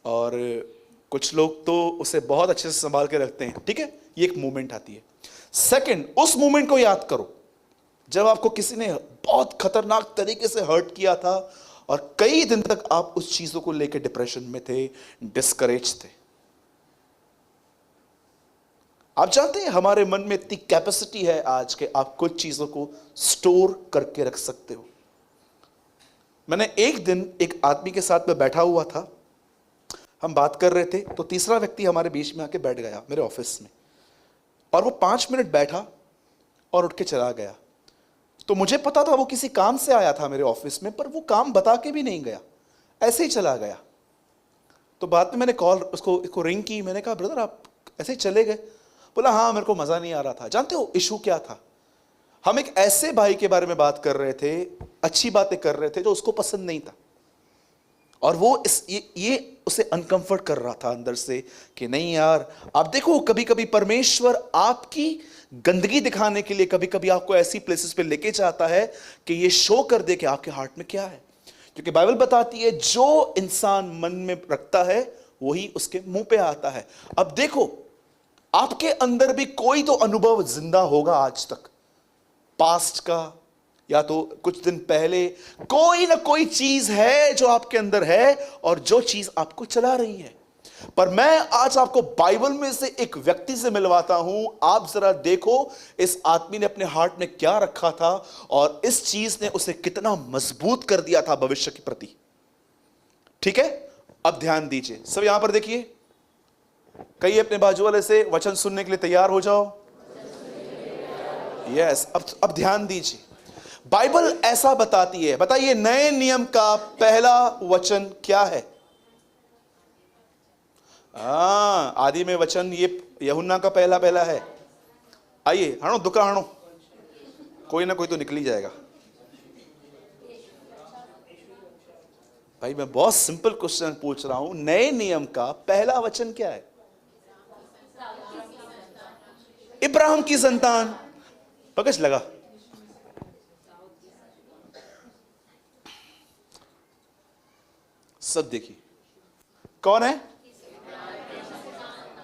और कुछ लोग तो उसे बहुत अच्छे से संभाल के रखते हैं, ठीक है, ये एक मूवमेंट आती है। सेकंड, उस मूवमेंट को याद करो जब आपको किसी ने बहुत खतरनाक तरीके से हर्ट किया था और कई दिन तक आप उस चीजों को लेकर डिप्रेशन में थे, डिस्करेज थे। आप जानते हैं हमारे मन में इतनी कैपेसिटी है आज के आप कुछ चीजों को स्टोर करके रख सकते हो। मैंने एक दिन एक आदमी के साथ में बैठा हुआ था, हम बात कर रहे थे, तो तीसरा व्यक्ति हमारे बीच में आके बैठ गया मेरे ऑफिस में, और वो 5 मिनट बैठा और उठ के चला गया। तो मुझे पता था वो किसी काम से आया था मेरे ऑफिस में, पर वो काम बता के भी नहीं गया, ऐसे ही चला गया। तो बाद में मैंने कॉल उसको रिंग की, मैंने कहा ब्रदर आप ऐसे ही चले गए? बोला हाँ मेरे को मजा नहीं आ रहा था। जानते हो इशू क्या था? हम एक ऐसे भाई के बारे में बात कर रहे थे, अच्छी बातें कर रहे थे, जो उसको पसंद नहीं था, और वो ये उसे अनकंफर्ट कर रहा था अंदर से कि नहीं यार। आप देखो कभी कभी परमेश्वर आपकी गंदगी दिखाने के लिए कभी कभी आपको ऐसी प्लेसेस पे लेके जाता है कि ये शो कर दे कि आपके हार्ट में क्या है, क्योंकि बाइबल बताती है जो इंसान मन में रखता है वही उसके मुंह पे आता है। अब देखो आपके अंदर भी कोई तो अनुभव जिंदा होगा आज तक, पास्ट का या तो कुछ दिन पहले, कोई ना कोई चीज है जो आपके अंदर है और जो चीज आपको चला रही है। पर मैं आज आपको बाइबल में से एक व्यक्ति से मिलवाता हूं। आप जरा देखो इस आदमी ने अपने हार्ट में क्या रखा था और इस चीज ने उसे कितना मजबूत कर दिया था भविष्य के प्रति। ठीक है, अब ध्यान दीजिए सब, यहां पर देखिए, कहिए अपने बाजू वाले से वचन सुनने के लिए तैयार हो जाओ। यस, अब ध्यान दीजिए, बाइबल ऐसा बताती है। बताइए नए नियम का पहला वचन क्या है? आदि में वचन, ये यूहन्ना का पहला है। आइए हणो दुका हणो, कोई ना कोई तो निकल ही जाएगा। भाई मैं बहुत सिंपल क्वेश्चन पूछ रहा हूं, नए नियम का पहला वचन क्या है? इब्राहिम की संतान। पकड़ लगा। सब देखिए कौन है?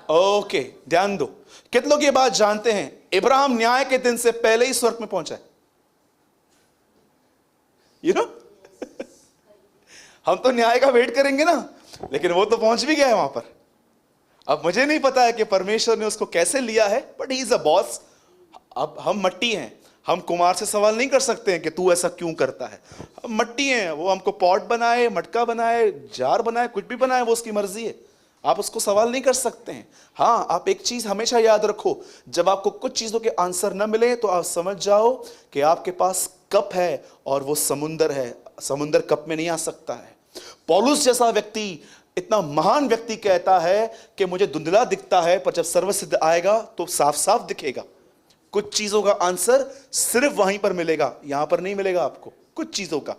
ओके, ध्यान दो। कितने लोग ये बात जानते हैं इब्राहिम न्याय के दिन से पहले ही स्वर्ग में पहुंचा है? यू नो हम तो न्याय का वेट करेंगे ना, लेकिन वो तो पहुंच भी गया है वहां पर। अब मुझे नहीं पता है कि परमेश्वर ने उसको कैसे लिया है, but he is a boss. अब हम मट्टी हैं, हम कुमार से सवाल नहीं कर सकते हैं कि तू ऐसा क्यों करता है। हम मट्टी हैं, वो हमको पॉट बनाए, मटका बनाए, जार बनाए, कुछ भी बनाए, वो उसकी मर्जी है, आप उसको सवाल नहीं कर सकते हैं। हाँ, आप एक चीज हमेशा याद रखो, जब आपको कुछ चीजों के आंसर न मिले तो आप समझ जाओ कि आपके पास कप है और वो समुंदर है, समुंदर कप में नहीं आ सकता है। पौलुस जैसा व्यक्ति, इतना महान व्यक्ति कहता है कि मुझे धुंधला दिखता है, पर जब सर्वसिद्ध आएगा तो साफ साफ दिखेगा। कुछ चीजों का आंसर सिर्फ वहीं पर मिलेगा, यहां पर नहीं मिलेगा आपको कुछ चीजों का।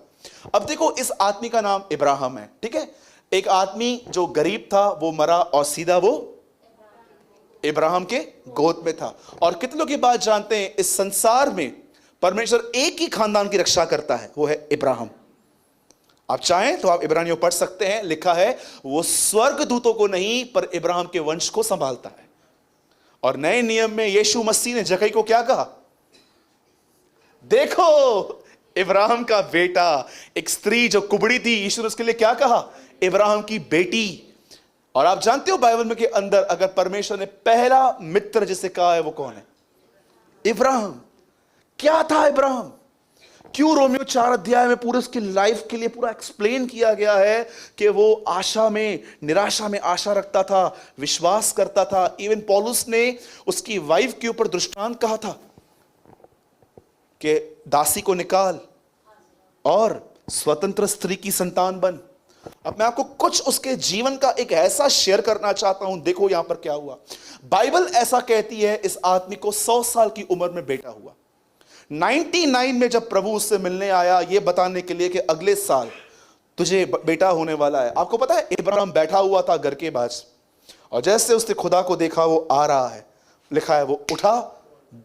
अब देखो इस आदमी का नाम इब्राहिम है, ठीक है। एक आदमी जो गरीब था वो मरा और सीधा वो इब्राहिम के गोद में था। और कितने लोग ये बात जानते हैं, इस संसार में परमेश्वर एक ही खानदान की रक्षा करता है, वो है इब्राहिम। आप चाहें तो आप इब्रानियों पढ़ सकते हैं, लिखा है वो स्वर्ग दूतों को नहीं पर इब्राहिम के वंश को संभालता है। और नए नियम में यीशु मसीह ने जक्कई को क्या कहा? देखो इब्राहिम का बेटा। एक स्त्री जो कुबड़ी थी, यीशु ने उसके लिए क्या कहा? इब्राहिम की बेटी। और आप जानते हो बाइबल में के अंदर अगर परमेश्वर ने पहला मित्र जिसे कहा है वो कौन है? इब्राहिम। क्या था इब्राहिम? क्यों रोमियो 4 अध्याय में पूरे उसकी लाइफ के लिए पूरा एक्सप्लेन किया गया है कि वो आशा में, निराशा में आशा रखता था, विश्वास करता था। इवन पौलुस ने उसकी वाइफ के ऊपर दृष्टांत कहा था कि दासी को निकाल और स्वतंत्र स्त्री की संतान बन। अब मैं आपको कुछ उसके जीवन का एक ऐसा शेयर करना चाहता हूं। देखो यहां पर क्या हुआ। बाइबल ऐसा कहती है इस आदमी को 100 साल की उम्र में बेटा हुआ। 99 में जब प्रभु उससे मिलने आया ये बताने के लिए कि अगले साल तुझे बेटा होने वाला है। आपको पता है इब्राहिम बैठा हुआ था घर के पास, और जैसे उसने खुदा को देखा वो आ रहा है, लिखा है वो उठा,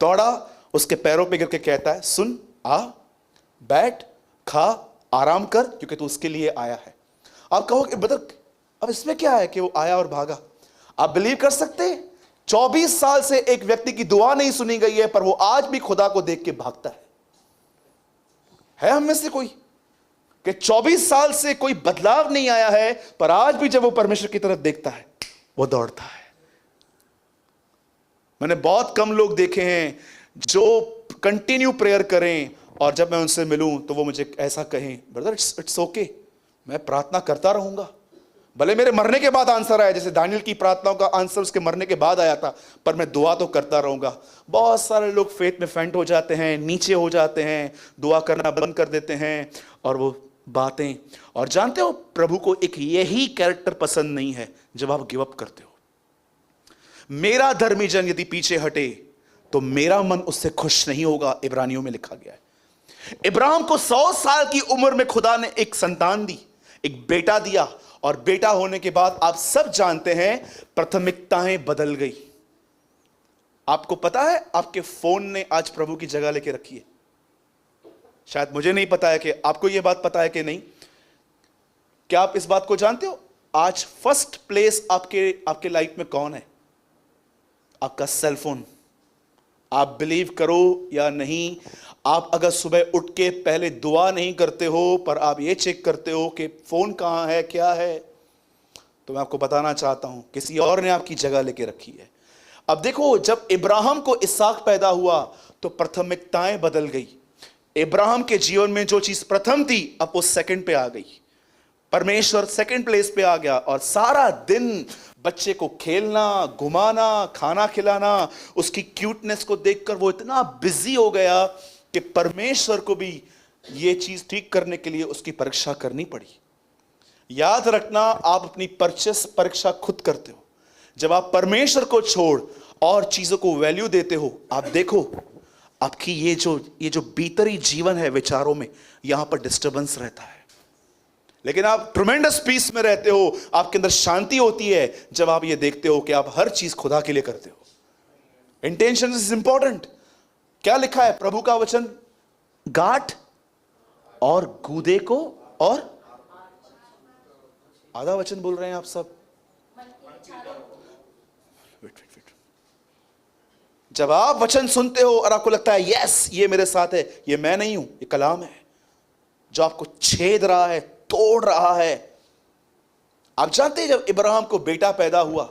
दौड़ा, उसके पैरों पे गिर के कहता है सुन, आ, बैठ, खा, आराम कर, क्योंकि तू उसके लिए आया है। आप कहोगे ब्रदर अब इसमें क्या है कि वो आया और भागा। आप बिलीव कर सकते हैं 24 साल से एक व्यक्ति की दुआ नहीं सुनी गई है, पर वो आज भी खुदा को देख के भागता है हम में से कोई कि 24 साल से कोई बदलाव नहीं आया है, पर आज भी जब वो परमेश्वर की तरफ देखता है वो दौड़ता है। मैंने बहुत कम लोग देखे हैं जो कंटिन्यू प्रेयर करें और जब मैं उनसे मिलूं तो वो मुझे ऐसा कहें, ब्रदर इट्स ओके, मैं प्रार्थना करता रहूंगा, भले मेरे मरने के बाद आंसर आया, जैसे दानियल की प्रार्थनाओं का आंसर उसके मरने के बाद आया था, पर मैं दुआ तो करता रहूंगा। बहुत सारे लोग फेथ में फेंट हो जाते हैं, नीचे हो जाते हैं, दुआ करना बंद कर देते हैं और वो बातें। और जानते हो प्रभु को एक यही कैरेक्टर पसंद नहीं है जब आप गिव अप करते हो। मेरा धर्मी जन यदि पीछे हटे तो मेरा मन उससे खुश नहीं होगा, इब्रानियों में लिखा गया है। इब्राहिम को 100 साल की उम्र में खुदा ने एक संतान दी, एक बेटा दिया, और बेटा होने के बाद आप सब जानते हैं प्राथमिकताएं बदल गई। आपको पता है आपके फोन ने आज प्रभु की जगह लेके रखी है। शायद मुझे नहीं पता है कि आपको यह बात पता है कि नहीं। क्या आप इस बात को जानते हो आज फर्स्ट प्लेस आपके लाइफ में कौन है? आपका सेल फोन। आप बिलीव करो या नहीं, आप अगर सुबह उठ के पहले दुआ नहीं करते हो पर आप ये चेक करते हो कि फोन कहां है, क्या है, तो मैं आपको बताना चाहता हूं किसी और ने आपकी जगह लेके रखी है। अब देखो, जब इब्राहिम को इसहाक पैदा हुआ तो प्राथमिकताएं बदल गई। इब्राहिम के जीवन में जो चीज प्रथम थी अब वो सेकंड पे आ गई। परमेश्वर सेकंड प्लेस पे आ गया और सारा दिन बच्चे को खेलना, घुमाना, खाना खिलाना, उसकी क्यूटनेस को देखकर वो इतना बिजी हो गया कि परमेश्वर को भी ये चीज ठीक करने के लिए उसकी परीक्षा करनी पड़ी। याद रखना, आप अपनी परीक्षा खुद करते हो। जब आप परमेश्वर को छोड़ और चीजों को वैल्यू देते हो, आप देखो आपकी ये जो भीतरी जीवन है विचारों में, यहां पर डिस्टर्बेंस रहता है। लेकिन आप ट्रमेंडस पीस में रहते हो, आपके अंदर शांति होती है जब आप ये देखते हो कि आप हर चीज खुदा के लिए करते हो। Intention is important. क्या लिखा है प्रभु का वचन? गांठ और गूदे को, और आधा वचन बोल रहे हैं आप सब। जब आप वचन सुनते हो और आपको लगता है यस ये मेरे साथ है, ये मैं नहीं हूं, ये कलाम है जो आपको छेद रहा है, तोड़ रहा है। आप जानते हैं जब इब्राहिम को बेटा पैदा हुआ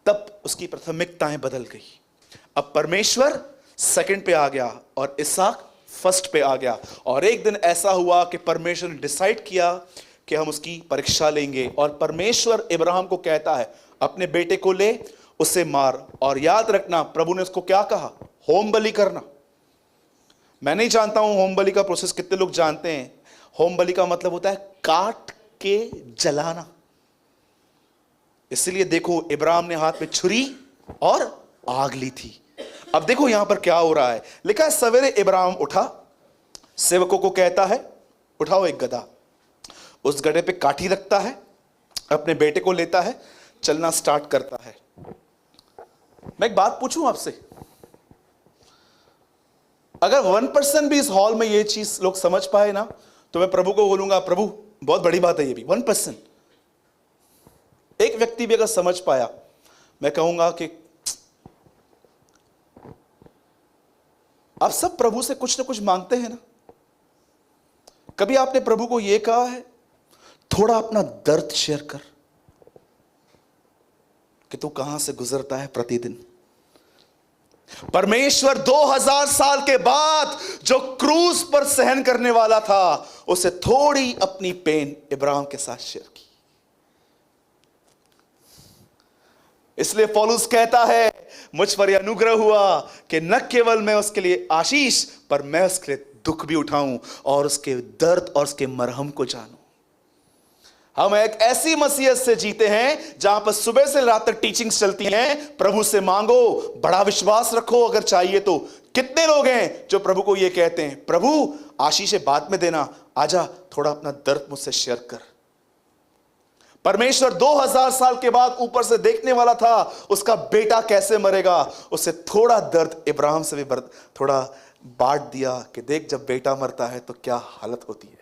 तब उसकी प्राथमिकताएं बदल गई। अब परमेश्वर सेकंड पे आ गया और इसहाक फर्स्ट पे आ गया। और एक दिन ऐसा हुआ कि परमेश्वर ने डिसाइड किया कि हम उसकी परीक्षा लेंगे, और परमेश्वर इब्राहिम को कहता है अपने बेटे को ले, उसे मार। और याद रखना प्रभु ने उसको क्या कहा? होम बलि करना। मैं नहीं जानता हूं होम बलि का प्रोसेस कितने लोग जानते हैं। होम बलि का मतलब होता है काट के जलाना। इसलिए देखो इब्राहिम ने हाथ में छुरी और आग ली थी। अब देखो यहां पर क्या हो रहा है, लिखा है सवेरे इब्राहिम उठा, सेवकों को कहता है उठाओ एक गधा, उस गधे पे काठी रखता है, अपने बेटे को लेता है, चलना स्टार्ट करता है। मैं एक बात पूछूं आपसे, अगर 1% भी इस हॉल में ये चीज लोग समझ पाए ना, तो मैं प्रभु को बोलूंगा प्रभु बहुत बड़ी बात है ये भी। 1% एक व्यक्ति भी अगर समझ पाया, मैं कहूंगा कि आप सब प्रभु से कुछ ना कुछ मांगते हैं ना। कभी आपने प्रभु को यह कहा है थोड़ा अपना दर्द शेयर कर कि तू कहां से गुजरता है प्रतिदिन? परमेश्वर 2000 साल के बाद जो क्रूस पर सहन करने वाला था, उसे थोड़ी अपनी पेन इब्राहिम के साथ शेयर की। इसलिए पौलुस कहता है मुझ पर यह अनुग्रह हुआ कि न केवल मैं उसके लिए आशीष, पर मैं उसके लिए दुख भी उठाऊं और उसके दर्द और उसके मरहम को जानूं। हम एक ऐसी मसीहत से जीते हैं जहां पर सुबह से रात तक टीचिंग्स चलती हैं, प्रभु से मांगो, बड़ा विश्वास रखो अगर चाहिए तो। कितने लोग हैं जो प्रभु को यह कहते हैं प्रभु आशीष बाद में देना, आजा थोड़ा अपना दर्द मुझसे शेयर कर। परमेश्वर 2000 साल के बाद ऊपर से देखने वाला था उसका बेटा कैसे मरेगा, उसे थोड़ा दर्द इब्राहिम से भी थोड़ा बांट दिया कि देख जब बेटा मरता है तो क्या हालत होती है।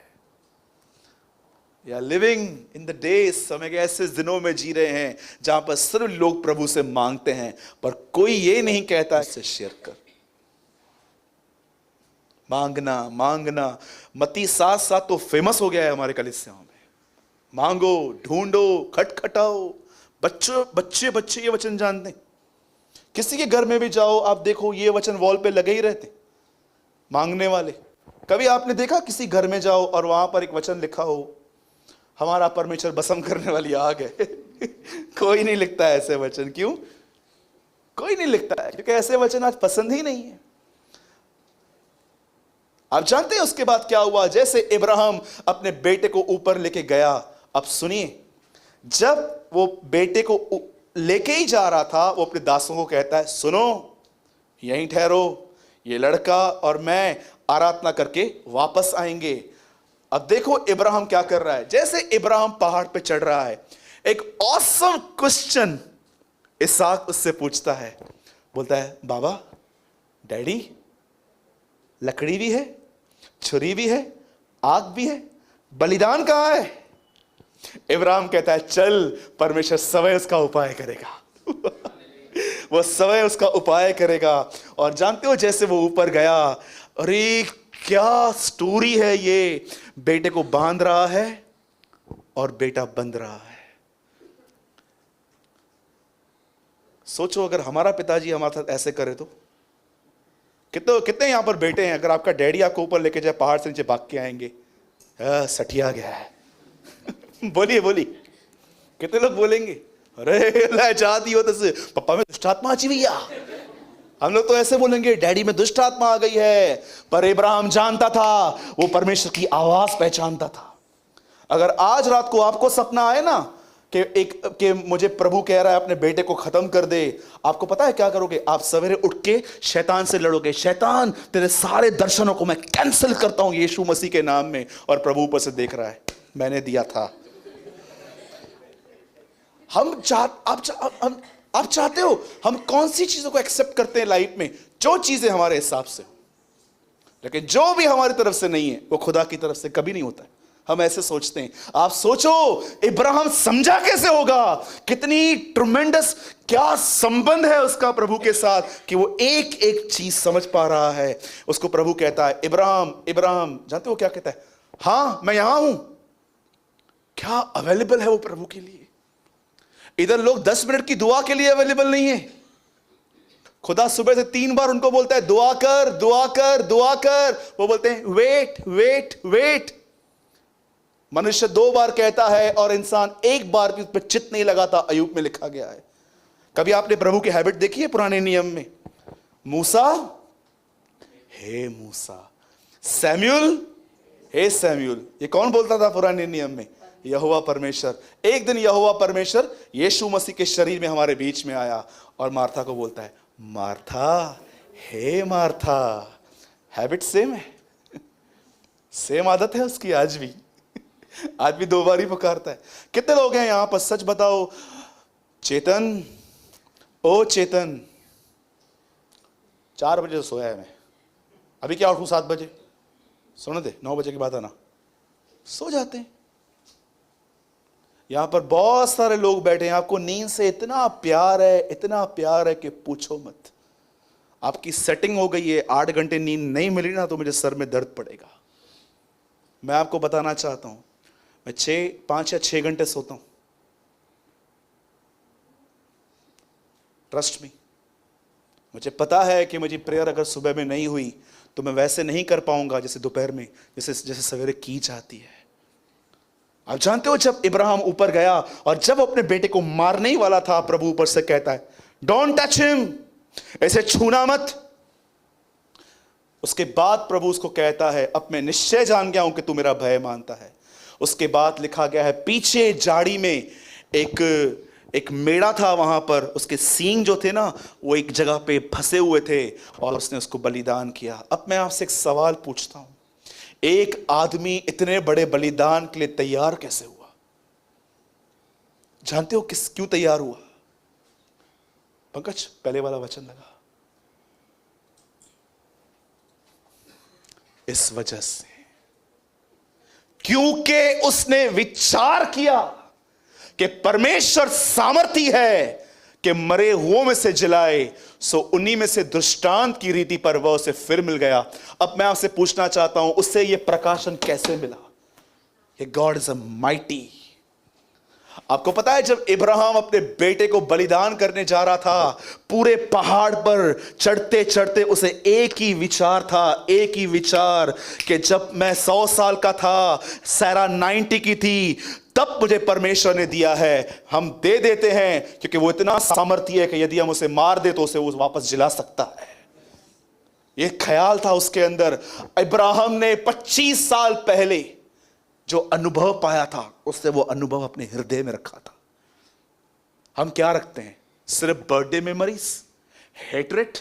या लिविंग इन द डेज, समय के ऐसे दिनों में जी रहे हैं जहां पर सिर्फ लोग प्रभु से मांगते हैं, पर कोई ये नहीं कहता इससे शेयर कर। मांगना मांगना, मत्ती 7:7 तो फेमस हो गया है हमारे कलीसियाओं में। मांगो, ढूंढो, खटखटाओ। बच्चों बच्चे बच्चे ये वचन जानते हैं। किसी के घर में भी जाओ आप देखो, ये वचन वॉल पे लगे ही रहते, मांगने वाले। कभी आपने देखा किसी घर में जाओ और वहां पर एक वचन लिखा हो, हमारा परमेश्वर बसम करने वाली आग है? कोई नहीं लिखता है ऐसे वचन। क्यों कोई नहीं लिखता है? क्योंकि ऐसे वचन आज पसंद ही नहीं है। आप जानते हैं उसके बाद क्या हुआ? जैसे इब्राहिम अपने बेटे को ऊपर लेके गया, अब सुनिए, जब वो बेटे को लेके ही जा रहा था, वो अपने दासों को कहता है, सुनो, यहीं ठहरो, ये लड़का और मैं आराधना करके वापस आएंगे। अब देखो इब्राहिम क्या कर रहा है। जैसे इब्राहिम पहाड़ पे चढ़ रहा है, एक ऑसम क्वेश्चन इसहाक उससे पूछता है। बोलता है, बाबा, डैडी, लकड़ी भी है, छुरी भी है, आग भी है, बलिदान कहां है? इब्राहिम कहता है, चल, परमेश्वर समय उसका उपाय करेगा। वो समय उसका उपाय करेगा। और जानते हो, जैसे वो ऊपर गया, अरे क्या स्टोरी है ये! बेटे को बांध रहा है और बेटा बंध रहा है। सोचो अगर हमारा पिताजी हमारे साथ ऐसे करे तो कितने कितने यहां पर बेटे हैं, अगर आपका डैडी आपको ऊपर लेके जाए, पहाड़ से नीचे भाग के आएंगे, सठिया गया है। बोलिए बोलिए, कितने लोग बोलेंगे, अरे ला जाती हो तो पप्पा में दुष्ट आत्मा आची भैया। हम लोग तो ऐसे बोलेंगे, डैडी में दुष्ट आत्मा आ गई है। पर इब्राहिम जानता था, वो परमेश्वर की आवाज पहचानता था। अगर आज रात को आपको सपना आए ना कि मुझे प्रभु कह रहा है अपने बेटे को खत्म कर दे, आपको पता है क्या करोगे? आप सवेरे उठ के शैतान से लड़ोगे, शैतान तेरे सारे दर्शनों को मैं कैंसिल करता हूं यीशु मसीह के नाम में। और प्रभु ऊपर से देख रहा है, मैंने दिया था। आप चाहते हो हम कौन सी चीजों को एक्सेप्ट करते हैं लाइफ में? जो चीजें हमारे हिसाब से, लेकिन जो भी हमारी तरफ से नहीं है वो खुदा की तरफ से कभी नहीं होता है। हम ऐसे सोचते हैं। आप सोचो इब्राहिम समझा कैसे होगा, कितनी ट्रमेंडस, क्या संबंध है उसका प्रभु के साथ कि वो एक एक चीज समझ पा रहा है। उसको प्रभु कहता है, इब्राहिम इब्राहिम। जानते हो क्या कहता है? हां मैं यहां हूं। क्या अवेलेबल है वो प्रभु के लिए। इधर लोग 10 मिनट की दुआ के लिए अवेलेबल नहीं है। खुदा सुबह से 3 बार उनको बोलता है, दुआ कर दुआ कर दुआ कर। वो बोलते हैं वेट वेट वेट। मनुष्य 2 बार कहता है और इंसान 1 बार भी उस पर चित्त नहीं लगाता। अय्यूब में लिखा गया है। कभी आपने प्रभु की हैबिट देखी है पुराने नियम में? मूसा, हे मूसा। सैम्यूल, हे सैम्यूल। ये कौन बोलता था पुराने नियम में? यहोवा परमेश्वर। एक दिन यहोवा परमेश्वर यीशु मसीह के शरीर में हमारे बीच में आया और मार्था को बोलता है, मार्था, हे मार्था। हैबिट सेम है, सेम आदत है उसकी आज भी। आज भी 2 बार ही पुकारता है। कितने लोग हैं यहां पर, सच बताओ? चेतन, ओ चेतन, 4 बजे सोया है मैं, अभी क्या उठूं 7 बजे? सुनो दे, 9 बजे के बाद आना। सो जाते हैं। यहां पर बहुत सारे लोग बैठे हैं, आपको नींद से इतना प्यार है, इतना प्यार है कि पूछो मत। आपकी सेटिंग हो गई है, 8 घंटे नींद नहीं मिली ना तो मुझे सर में दर्द पड़ेगा। मैं आपको बताना चाहता हूं, मैं 5 या 6 घंटे सोता हूं। Trust me. मुझे पता है कि मुझे प्रेयर अगर सुबह में नहीं हुई तो मैं वैसे नहीं कर पाऊंगा जैसे दोपहर में, जैसे सवेरे की जाती है। आप जानते हो, जब इब्राहिम ऊपर गया और जब अपने बेटे को मारने ही वाला था, प्रभु ऊपर से कहता है, डोंट टच हिम, ऐसे छूना मत। उसके बाद प्रभु उसको कहता है, अब मैं निश्चय जान गया हूं कि तू मेरा भय मानता है। उसके बाद लिखा गया है, पीछे झाड़ी में एक मेढ़ा था, वहां पर उसके सींग जो थे ना वो एक जगह पे फंसे हुए थे और उसने उसको बलिदान किया। अब मैं आपसे एक सवाल पूछता हूं, एक आदमी इतने बड़े बलिदान के लिए तैयार कैसे हुआ? जानते हो क्यों तैयार हुआ? पंकज पहले वाला वचन लगा। इस वजह से क्योंकि उसने विचार किया कि परमेश्वर सामर्थी है कि मरे हुओं में से जिलाए, सो उन्हीं में से दृष्टांत की रीति पर वह उसे फिर मिल गया। अब मैं आपसे पूछना चाहता हूं, उससे यह प्रकाशन कैसे मिला? ये गॉड इज अ माइटी। आपको पता है, जब इब्राहिम अपने बेटे को बलिदान करने जा रहा था, पूरे पहाड़ पर चढ़ते चढ़ते उसे एक ही विचार था, एक ही विचार कि जब मैं 100 साल का था, सारा 90 की थी, तब मुझे परमेश्वर ने दिया है। हम दे देते हैं क्योंकि वो इतना सामर्थी है कि यदि हम उसे मार दे तो उसे वो वापस जिला सकता है। ये ख्याल था उसके अंदर। इब्राहिम ने 25 साल पहले जो अनुभव पाया था, उससे वो अनुभव अपने हृदय में रखा था। हम क्या रखते हैं? सिर्फ बर्थडे मेमोरीज, हेट्रेट,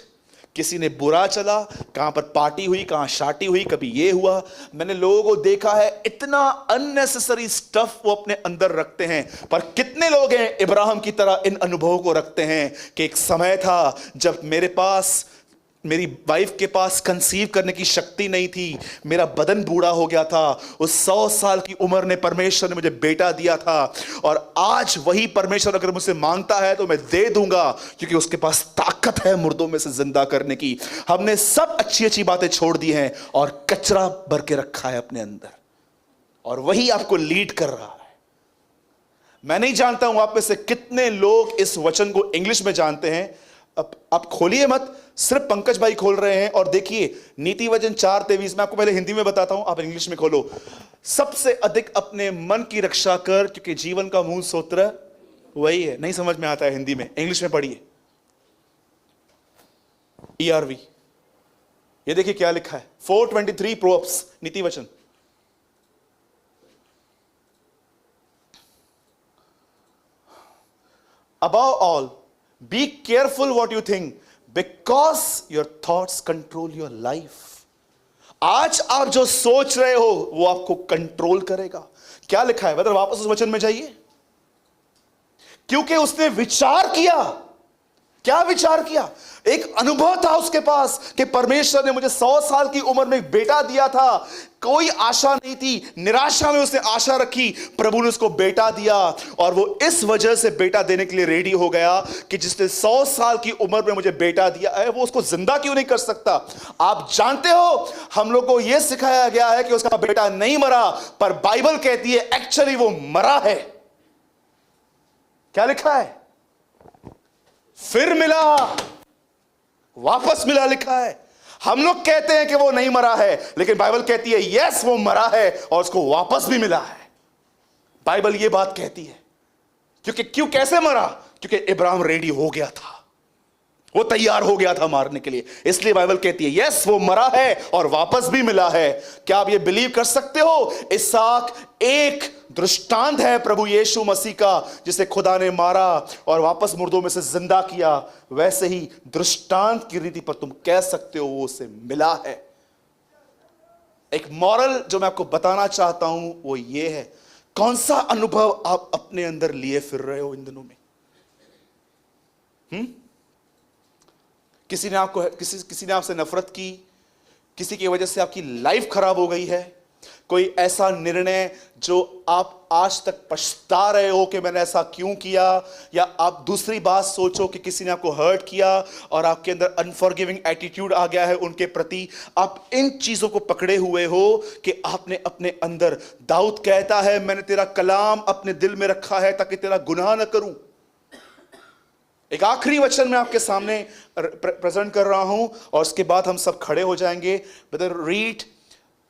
किसी ने बुरा चला, कहां पर पार्टी हुई, कहां शादी हुई, कभी ये हुआ। मैंने लोगों को देखा है, इतना अननेसेसरी स्टफ वो अपने अंदर रखते हैं। पर कितने लोग हैं इब्राहिम की तरह इन अनुभवों को रखते हैं कि एक समय था जब मेरी वाइफ के पास कंसीव करने की शक्ति नहीं थी, मेरा बदन बूढ़ा हो गया था, उस 100 साल की उम्र ने परमेश्वर ने मुझे बेटा दिया था, और आज वही परमेश्वर अगर मुझसे मांगता है तो मैं दे दूंगा, क्योंकि उसके पास ताकत है मुर्दों में से जिंदा करने की। हमने सब अच्छी अच्छी बातें छोड़ दी हैं और कचरा भर के रखा है अपने अंदर, और वही आपको लीड कर रहा है। मैं नहीं जानता हूं आप में से कितने लोग इस वचन को इंग्लिश में जानते हैं। अब आप खोलिए मत, सिर्फ पंकज भाई खोल रहे हैं, और देखिए नीति वचन 4:23। मैं आपको पहले हिंदी में बताता हूं, आप इंग्लिश में खोलो। सबसे अधिक अपने मन की रक्षा कर, क्योंकि जीवन का मूल सूत्र वही है। नहीं समझ में आता है हिंदी में, इंग्लिश में पढ़िए। ERV, ये देखिए क्या लिखा है, 4:23 प्रोवर्ब्स, नीति वचन। Above all, be careful what you think, because your thoughts control your life. आज आप जो सोच रहे हो वो आपको कंट्रोल करेगा। क्या लिखा है? मतलब वापस उस वचन में जाइए। क्योंकि उसने विचार किया। क्या विचार किया? एक अनुभव था उसके पास कि परमेश्वर ने मुझे 100 साल की उम्र में एक बेटा दिया था। कोई आशा नहीं थी, निराशा में उसने आशा रखी, प्रभु ने उसको बेटा दिया, और वो इस वजह से बेटा देने के लिए रेडी हो गया कि जिसने 100 साल की उम्र में मुझे बेटा दिया है, वो उसको जिंदा क्यों नहीं कर सकता? आप जानते हो, हम लोग को यह सिखाया गया है कि उसका बेटा नहीं मरा, पर बाइबल कहती है एक्चुअली वो मरा है। क्या लिखा है? फिर मिला, वापस मिला लिखा है। हम लोग कहते हैं कि वो नहीं मरा है, लेकिन बाइबल कहती है यस वो मरा है और उसको वापस भी मिला है। बाइबल ये बात कहती है। क्यों कैसे मरा? क्योंकि इब्राहिम रेडी हो गया था, वो तैयार हो गया था मारने के लिए। इसलिए बाइबल कहती है यस वो मरा है और वापस भी मिला है। क्या आप ये बिलीव कर सकते हो? इसहाक एक दृष्टांत है प्रभु यीशु मसीह का, जिसे खुदा ने मारा और वापस मुर्दों में से जिंदा किया। वैसे ही दृष्टांत की रीति पर तुम कह सकते हो वो उसे मिला है। एक मॉरल जो मैं आपको बताना चाहता हूं वो ये है, कौन सा अनुभव आप अपने अंदर लिए फिर रहे हो इन दिनों में? किसी ने आपसे नफरत की, किसी की वजह से आपकी लाइफ खराब हो गई है, कोई ऐसा निर्णय जो आप आज तक पछता रहे हो कि मैंने ऐसा क्यों किया, या आप दूसरी बात सोचो कि किसी ने आपको हर्ट किया और आपके अंदर अनफॉरगिविंग एटीट्यूड आ गया है उनके प्रति। आप इन चीजों को पकड़े हुए हो कि आपने अपने अंदर, दाऊद कहता है मैंने तेरा कलाम अपने दिल में रखा है ताकि तेरा गुनाह न करूं। एक आखिरी वचन मैं आपके सामने प्रेजेंट कर रहा हूं और उसके बाद हम सब खड़े हो जाएंगे। Brother read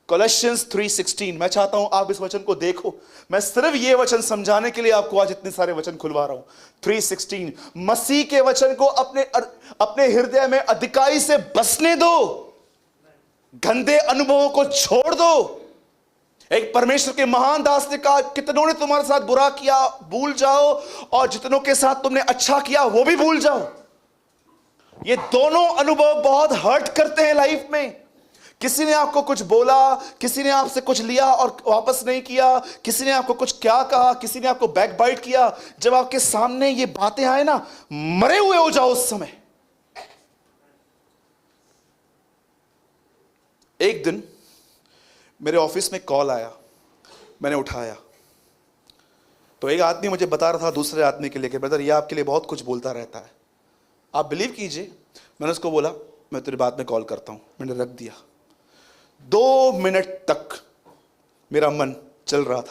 Colossians 3:16। मैं चाहता हूं आप इस वचन को देखो। मैं सिर्फ ये वचन समझाने के लिए आपको आज इतने सारे वचन खुलवा रहा हूं। 3:16, मसीह के वचन को अपने हृदय में अधिकाई से बसने दो, गंदे अनुभवों को छोड़ दो। एक परमेश्वर के महान दास ने कहा, कितनों ने तुम्हारे साथ बुरा किया भूल जाओ, और जितनों के साथ तुमने अच्छा किया वो भी भूल जाओ। ये दोनों अनुभव बहुत हर्ट करते हैं लाइफ में। किसी ने आपको कुछ बोला, किसी ने आपसे कुछ लिया और वापस नहीं किया, किसी ने आपको कुछ क्या कहा, किसी ने आपको बैकबाइट किया। जब आपके सामने ये बातें आए ना, मरे हुए हो जाओ उस समय। एक दिन मेरे ऑफिस में कॉल आया, मैंने उठाया तो एक आदमी मुझे बता रहा था दूसरे आदमी के लिए कि ब्रदर ये आपके लिए बहुत कुछ बोलता रहता है, आप बिलीव कीजिए। मैंने उसको बोला मैं तेरी बात में कॉल करता हूँ, मैंने रख दिया। 2 मिनट तक मेरा मन चल रहा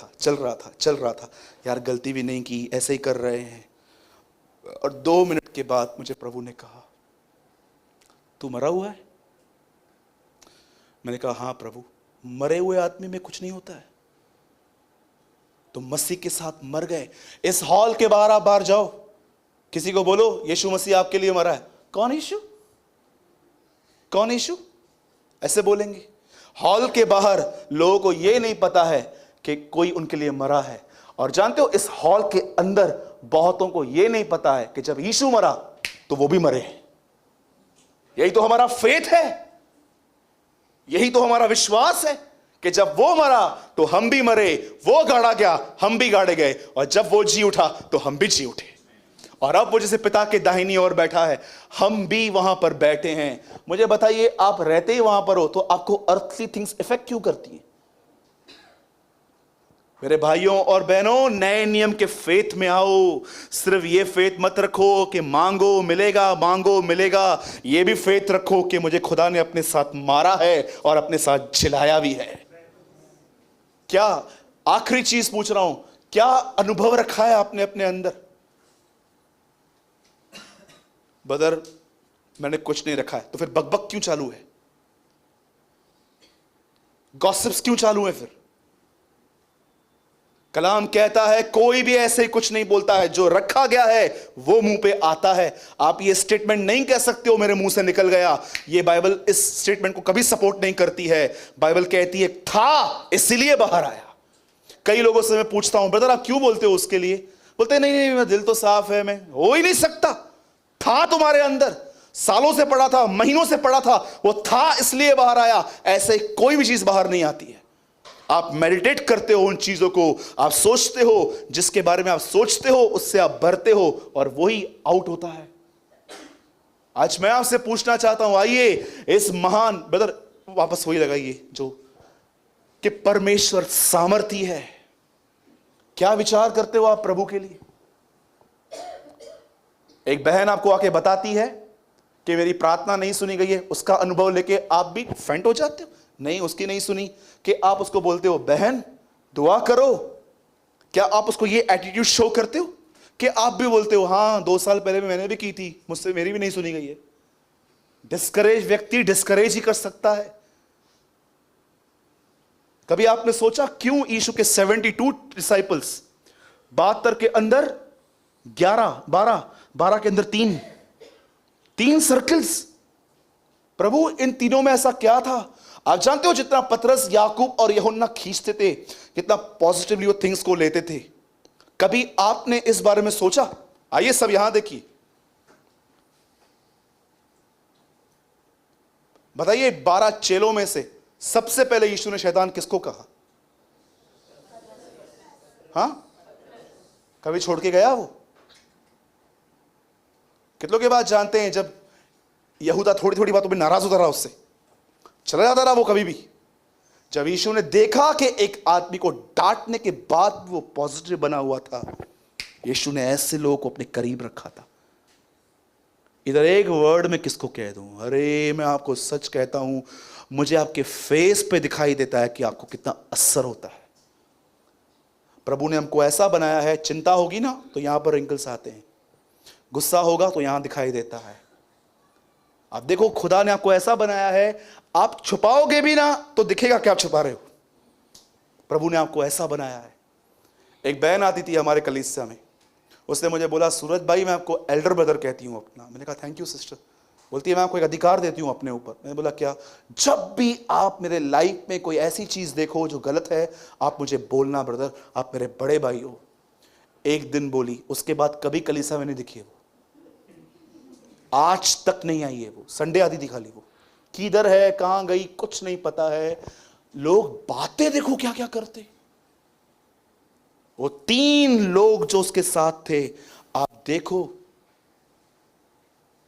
था, यार गलती भी नहीं की, ऐसे ही कर रहे हैं। और 2 मिनट के बाद मुझे प्रभु ने कहा तू मरा हुआ है? मैंने कहा हाँ प्रभु, मरे हुए आदमी में कुछ नहीं होता है। तो मसीह के साथ मर गए। इस हॉल के बाहर आप बाहर जाओ, किसी को बोलो यीशु मसीह आपके लिए मरा है, कौन यीशु, कौन यीशु, ऐसे बोलेंगे। हॉल के बाहर लोगों को यह नहीं पता है कि कोई उनके लिए मरा है। और जानते हो इस हॉल के अंदर बहुतों को यह नहीं पता है कि जब यीशु मरा तो वो भी मरे। यही तो हमारा फेथ है, यही तो हमारा विश्वास है कि जब वो मरा तो हम भी मरे, वो गाड़ा गया हम भी गाड़े गए, और जब वो जी उठा तो हम भी जी उठे। और अब वो जैसे पिता के दाहिनी ओर बैठा है, हम भी वहां पर बैठे हैं। मुझे बताइए, आप रहते ही वहां पर हो तो आपको अर्थली थिंग्स इफेक्ट क्यों करती हैं? मेरे भाइयों और बहनों, नए नियम के फेथ में आओ। सिर्फ ये फेथ मत रखो कि मांगो मिलेगा, मांगो मिलेगा। ये भी फेथ रखो कि मुझे खुदा ने अपने साथ मारा है और अपने साथ जिलाया भी है। क्या, आखिरी चीज पूछ रहा हूं, क्या अनुभव रखा है आपने अपने अंदर? बदर मैंने कुछ नहीं रखा है, तो फिर बकबक क्यों चालू है? गॉसिप्स क्यों चालू है? फिर कलाम कहता है कोई भी ऐसे कुछ नहीं बोलता है, जो रखा गया है वो मुंह पे आता है। आप ये स्टेटमेंट नहीं कह सकते हो मेरे मुंह से निकल गया। ये बाइबल इस स्टेटमेंट को कभी सपोर्ट नहीं करती है। बाइबल कहती है था इसीलिए बाहर आया। कई लोगों से मैं पूछता हूं, ब्रदर आप क्यों बोलते हो उसके लिए? बोलते हैं नहीं नहीं, मेरा दिल तो साफ है, मैं हो ही नहीं सकता। था तुम्हारे अंदर, सालों से पड़ा था, महीनों से पड़ा था, वो था इसलिए बाहर आया। ऐसे कोई भी चीज बाहर नहीं आती है। आप मेडिटेट करते हो उन चीजों को, आप सोचते हो, जिसके बारे में आप सोचते हो उससे आप भरते हो, और वही आउट होता है। आज मैं आपसे पूछना चाहता हूं, आइए इस महान, ब्रदर वापस वही लगाइए जो कि परमेश्वर सामर्थी है। क्या विचार करते हो आप प्रभु के लिए? एक बहन आपको आके बताती है कि मेरी प्रार्थना नहीं सुनी गई है, उसका अनुभव लेके आप भी फेंट हो जाते हो। नहीं, उसकी नहीं सुनी कि आप उसको बोलते हो बहन दुआ करो। क्या आप उसको ये एटीट्यूड शो करते हो कि आप भी बोलते हो हाँ 2 साल पहले भी मैंने भी की थी, मुझसे मेरी भी नहीं सुनी गई है? डिस्करेज व्यक्ति डिस्करेज ही कर सकता है। कभी आपने सोचा क्यों यीशु के 72 डिसाइपल्स, 72 के अंदर 11, 12 के अंदर 3 सर्कल्स? प्रभु इन तीनों में ऐसा क्या था? आप जानते हो जितना पतरस, याकूब और यूहन्ना खींचते थे, कितना पॉजिटिवली वो थिंग्स को लेते थे। कभी आपने इस बारे में सोचा? आइए सब यहां देखिए, बताइए 12 चेलों में से सबसे पहले यीशु ने शैतान किसको कहा? हां, कभी छोड़ के गया वो? कितनों के बाद जानते हैं जब यहूदा थोड़ी थोड़ी बातों में नाराज होता रहा, उससे चला जाता रहा वो कभी भी। जब यीशु ने देखा कि एक आदमी को डांटने के बाद वो पॉजिटिव बना हुआ था, यीशु ने ऐसे लोगों को अपने करीब रखा था। इधर एक वर्ड में किसको कह दूं, अरे मैं आपको सच कहता हूं, मुझे आपके फेस पे दिखाई देता है कि आपको कितना असर होता है। प्रभु ने हमको ऐसा बनाया है, चिंता होगी ना तो यहां पर रिंकल्स आते हैं, गुस्सा होगा तो यहां दिखाई देता है। आप देखो खुदा ने आपको ऐसा बनाया है, आप छुपाओगे भी ना तो दिखेगा कि आप छुपा रहे हो। प्रभु ने आपको ऐसा बनाया है। एक बहन आती थी हमारे कलीसिया में, उसने मुझे बोला सूरज भाई मैं आपको एल्डर ब्रदर कहती हूँ अपना। मैंने कहा थैंक यू सिस्टर। बोलती है मैं आपको एक अधिकार देती हूँ अपने ऊपर। मैंने बोला क्या? जब भी आप मेरे लाइफ में कोई ऐसी चीज देखो जो गलत है, आप मुझे बोलना ब्रदर, आप मेरे बड़े भाई हो। एक दिन बोली, उसके बाद कभी कलीसिया में नहीं दिखी वो, आज तक नहीं आई है वो। संडे आती थी खाली वो, किधर है कहां गई कुछ नहीं पता है। लोग बातें देखो क्या क्या करते। वो 3 लोग जो उसके साथ थे, आप देखो,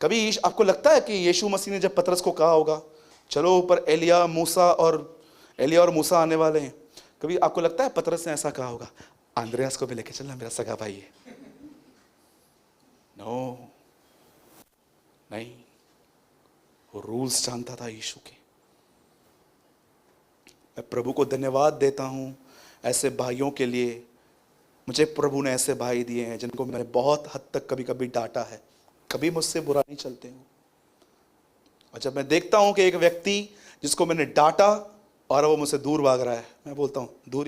कभी आपको लगता है कि यीशु मसीह ने जब पतरस को कहा होगा चलो ऊपर एलिया और मूसा आने वाले हैं, कभी आपको लगता है पतरस ने ऐसा कहा होगा, आंद्रेयास को भी लेके चलना, मेरा सगा भाई है? नो, नहीं, वो रूल्स जानता था यीशु के। मैं प्रभु को धन्यवाद देता हूं ऐसे भाइयों के लिए। मुझे प्रभु ने ऐसे भाई दिए हैं जिनको मैंने बहुत हद तक कभी कभी डांटा है, कभी मुझसे बुरा नहीं चलते हो। और जब मैं देखता हूं कि एक व्यक्ति जिसको मैंने डांटा और वो मुझसे दूर भाग रहा है, मैं बोलता हूं दूर